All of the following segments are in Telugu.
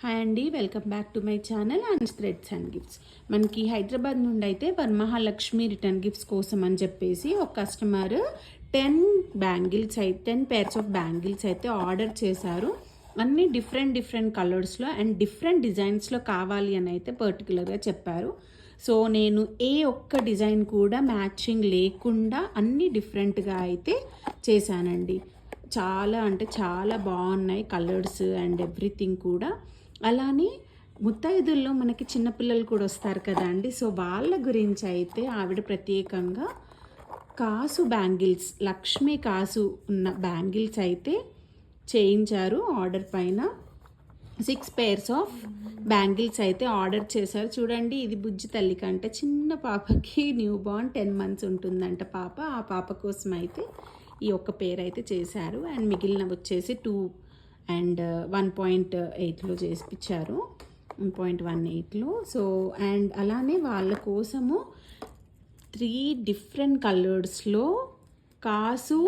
హాయ్ అండి, welcome back to my channel and threads and gifts. మనకి హైదరాబాద్ నుండి అయితే వరమహాలక్ష్మి రిటర్న్ గిఫ్ట్స్ కోసం అని చెప్పేసి ఒక కస్టమర్ 10 pairs ఆఫ్ బ్యాంగిల్స్ అయితే ఆర్డర్ చేశారు. అన్నీ డిఫరెంట్ కలర్స్లో అండ్ డిఫరెంట్ డిజైన్స్లో కావాలి అని అయితే పర్టికులర్గా చెప్పారు. సో నేను ఏ ఒక్క డిజైన్ కూడా మ్యాచింగ్ లేకుండా అన్నీ డిఫరెంట్గా అయితే చేశానండి. చాలా అంటే చాలా బాగున్నాయి కలర్స్ అండ్ ఎవ్రీథింగ్ కూడా. అలానే ముత్తైదుల్లో మనకి చిన్నపిల్లలు కూడా వస్తారు కదా అండి. సో వాళ్ళ గురించి అయితే ఆవిడ ప్రత్యేకంగా కాసు బ్యాంగిల్స్, లక్ష్మీ కాసు ఉన్న బ్యాంగిల్స్ అయితే చేయించారు. ఆర్డర్ పైన 6 pairs ఆఫ్ బ్యాంగిల్స్ అయితే ఆర్డర్ చేశారు. చూడండి, ఇది బుజ్జి తల్లి కంటే చిన్న పాపకి న్యూ బార్న్ 10 months ఉంటుందంట పాప. ఆ పాప కోసం అయితే ఈ ఒక్క పేర్ అయితే చేశారు. అండ్ మిగిలిన వచ్చేసి 2 and 1.8లో చేసిపించారు, 1.18లో. సో అండ్ అలానే వాళ్ళ కోసము 3 different కలర్స్లో కాసు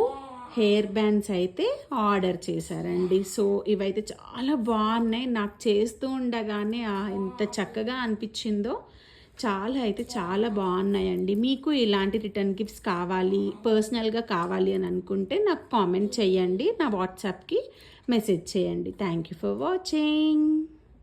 హెయిర్ బ్యాండ్స్ అయితే ఆర్డర్ చేశారండి. సో ఇవైతే చాలా బాగున్నాయి. నాకు చేస్తూ ఉండగానే ఎంత చక్కగా అనిపించిందో. చాలా బాగున్నాయండి. మీకు ఇలాంటి రిటర్న్ గిఫ్ట్స్ కావాలి, పర్సనల్గా కావాలి అని అనుకుంటే నాకు కామెంట్ చేయండి, నా వాట్సాప్కి మెసేజ్ చేయండి. Thank you for watching.